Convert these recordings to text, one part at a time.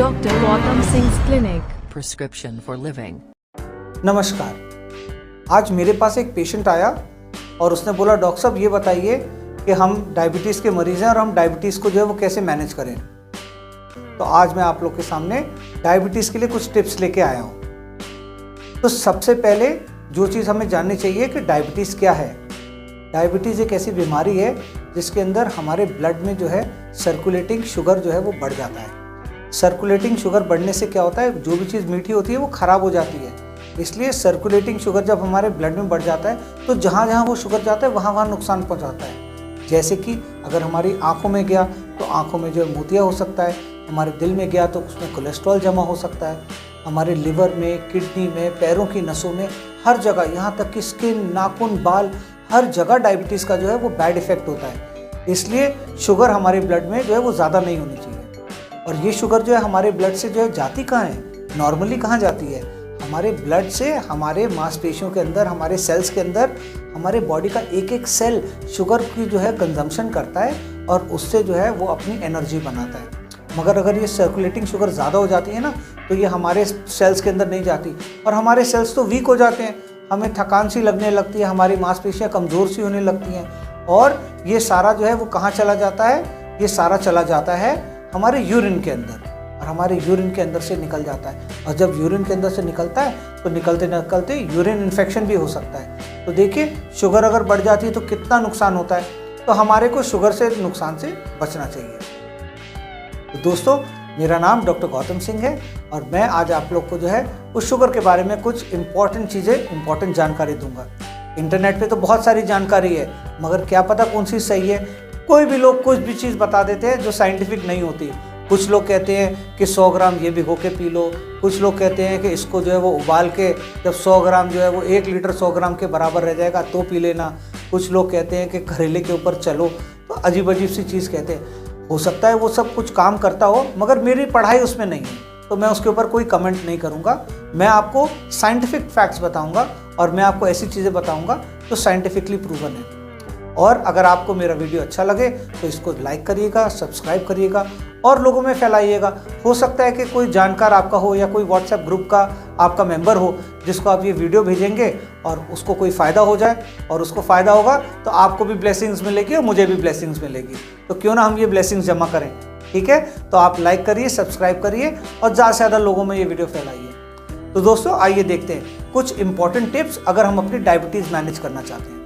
Dr. Gautam Singh's Clinic. Prescription for living. नमस्कार। आज मेरे पास एक पेशेंट आया और उसने बोला डॉक्टर साहब ये बताइए कि हम डायबिटीज़ के मरीज़ हैं और हम डायबिटीज़ को जो है वो कैसे मैनेज करें। तो आज मैं आप लोग के सामने डायबिटीज़ के लिए कुछ टिप्स लेके आया हूँ। तो सबसे पहले जो चीज़ हमें जाननी चाहिए कि डायबिटीज़ क्या है। डायबिटीज़ एक ऐसी बीमारी है जिसके अंदर हमारे ब्लड में जो है सर्कुलेटिंग शुगर जो है वो बढ़ जाता है। सर्कुलेटिंग शुगर बढ़ने से क्या होता है, जो भी चीज़ मीठी होती है वो ख़राब हो जाती है। इसलिए सर्कुलेटिंग शुगर जब हमारे ब्लड में बढ़ जाता है तो जहाँ जहाँ वो शुगर जाता है वहाँ वहाँ नुकसान पहुँचाता है। जैसे कि अगर हमारी आँखों में गया तो आँखों में जो है मोतिया हो सकता है, हमारे दिल में गया तो उसमें कोलेस्ट्रॉल जमा हो सकता है, हमारे लिवर में, किडनी में, पैरों की नसों में, हर जगह, यहाँ तक कि स्किन, नाखून, बाल, हर जगह डायबिटीज़ का जो है वो बैड इफेक्ट होता है। इसलिए शुगर हमारे ब्लड में जो है वो ज़्यादा नहीं होनी चाहिए। और ये शुगर जो है हमारे ब्लड से जो है जाती कहाँ है, नॉर्मली कहाँ जाती है, हमारे ब्लड से हमारे मांसपेशियों के अंदर, हमारे सेल्स के अंदर, हमारे बॉडी का एक एक सेल शुगर की जो है कंजम्पशन करता है और उससे जो है वो अपनी एनर्जी बनाता है। मगर अगर ये सर्कुलेटिंग शुगर ज़्यादा हो जाती है ना तो ये हमारे सेल्स के अंदर नहीं जाती और हमारे सेल्स तो वीक हो जाते हैं, हमें थकान सी लगने लगती है, हमारी मांसपेशियाँ कमज़ोर सी होने लगती हैं और ये सारा जो है वो कहाँ चला जाता है, ये सारा चला जाता है हमारे यूरिन के अंदर और हमारे यूरिन के अंदर से निकल जाता है। और जब यूरिन के अंदर से निकलता है तो निकलते निकलते यूरिन इन्फेक्शन भी हो सकता है। तो देखिए शुगर अगर बढ़ जाती है तो कितना नुकसान होता है। तो हमारे को शुगर से नुकसान से बचना चाहिए। तो दोस्तों, मेरा नाम डॉक्टर गौतम सिंह है और मैं आज आप लोग को जो है उस शुगर के बारे में कुछ इंपॉर्टेंट जानकारी दूंगा। इंटरनेट पे तो बहुत सारी जानकारी है मगर क्या पता कौन सी सही है। कोई भी लोग कुछ भी चीज़ बता देते हैं जो साइंटिफिक नहीं होती। कुछ लोग कहते हैं कि 100 ग्राम ये भिगो के पी लो, कुछ लोग कहते हैं कि इसको जो है वो उबाल के जब 100 ग्राम जो है वो 1 लीटर 100 ग्राम के बराबर रह जाएगा तो पी लेना। कुछ लोग कहते हैं कि करेले के ऊपर चलो, तो अजीब अजीब सी चीज़ कहते हैं। हो सकता है वो सब कुछ काम करता हो मगर मेरी पढ़ाई उसमें नहीं है तो मैं उसके ऊपर कोई कमेंट नहीं करूँगा। मैं आपको साइंटिफिक फैक्ट्स बताऊँगा और मैं आपको ऐसी चीज़ें बताऊँगा जो साइंटिफिकली प्रूवन है। और अगर आपको मेरा वीडियो अच्छा लगे तो इसको लाइक करिएगा, सब्सक्राइब करिएगा और लोगों में फैलाइएगा। हो सकता है कि कोई जानकार आपका हो या कोई व्हाट्सएप ग्रुप का आपका मेंबर हो जिसको आप ये वीडियो भेजेंगे और उसको कोई फ़ायदा हो जाए और उसको फ़ायदा होगा तो आपको भी ब्लेसिंग्स मिलेगी और मुझे भी ब्लेसिंग्स मिलेगी। तो क्यों ना हम ये ब्लेसिंग्स जमा करें, ठीक है। तो आप लाइक करिए, सब्सक्राइब करिए और ज़्यादा से ज़्यादा लोगों में ये वीडियो फैलाइए। तो दोस्तों आइए देखते हैं कुछ इंपॉर्टेंट टिप्स अगर हम अपनी डायबिटीज़ मैनेज करना चाहते हैं।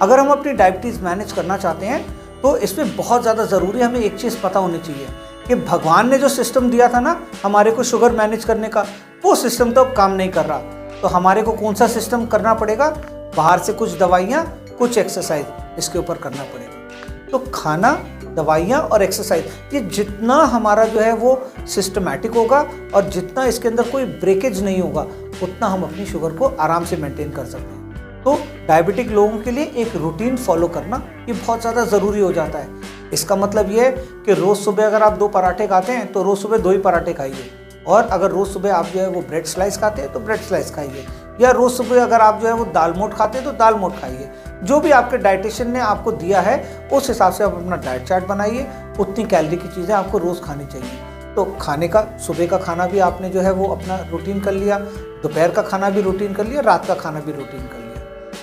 अगर हम अपनी डायबिटीज़ मैनेज करना चाहते हैं तो इसमें बहुत ज़्यादा ज़रूरी हमें एक चीज़ पता होनी चाहिए कि भगवान ने जो सिस्टम दिया था ना हमारे को शुगर मैनेज करने का, वो सिस्टम तो अब काम नहीं कर रहा। तो हमारे को कौन सा सिस्टम करना पड़ेगा, बाहर से कुछ दवाइयाँ, कुछ एक्सरसाइज इसके ऊपर करना पड़ेगा। तो खाना, दवाइयाँ और एक्सरसाइज, ये जितना हमारा जो है वो सिस्टमैटिक होगा और जितना इसके अंदर कोई ब्रेकेज नहीं होगा उतना हम अपनी शुगर को आराम से मेंटेन कर सकते हैं। तो डायबिटिक लोगों के लिए एक रूटीन फॉलो करना ये बहुत ज़्यादा ज़रूरी हो जाता है। इसका मतलब ये है कि रोज़ सुबह अगर आप 2 पराठे खाते हैं तो रोज़ सुबह 2 ही पराठे खाइए और अगर रोज़ सुबह आप जो है वो ब्रेड स्लाइस खाते हैं तो ब्रेड स्लाइस खाइए या रोज़ सुबह अगर आप जो है वो दाल मोठ खाते हैं तो दाल मोठ खाइए। जो भी आपके डाइटिशियन ने आपको दिया है उस हिसाब से आप अपना डाइट चार्ट बनाइए। उतनी कैलोरी की चीज़ें आपको रोज़ खानी चाहिए। तो खाने का, सुबह का खाना भी आपने जो है वो अपना रूटीन कर लिया, दोपहर का खाना भी रूटीन कर लिया, रात का खाना भी रूटीन कर लिया।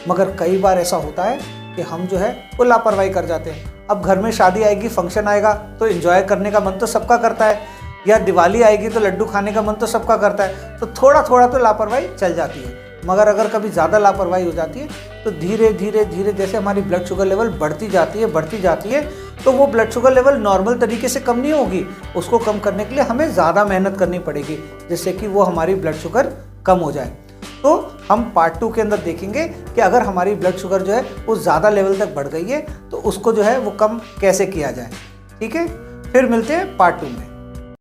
मगर कई बार ऐसा होता है कि हम जो है वो लापरवाही कर जाते हैं। अब घर में शादी आएगी, फंक्शन आएगा तो एंजॉय करने का मन तो सबका करता है, या दिवाली आएगी तो लड्डू खाने का मन तो सबका करता है। तो थोड़ा थोड़ा तो लापरवाही चल जाती है। मगर अगर कभी ज़्यादा लापरवाही हो जाती है तो धीरे धीरे जैसे हमारी ब्लड शुगर लेवल बढ़ती जाती है तो वो ब्लड शुगर लेवल नॉर्मल तरीके से कम नहीं होगी। उसको कम करने के लिए हमें ज़्यादा मेहनत करनी पड़ेगी जिससे कि वो हमारी ब्लड शुगर कम हो जाए। तो हम पार्ट 2 के अंदर देखेंगे कि अगर हमारी ब्लड शुगर जो है वो ज़्यादा लेवल तक बढ़ गई है तो उसको जो है वो कम कैसे किया जाए। ठीक है, फिर मिलते हैं पार्ट 2 में।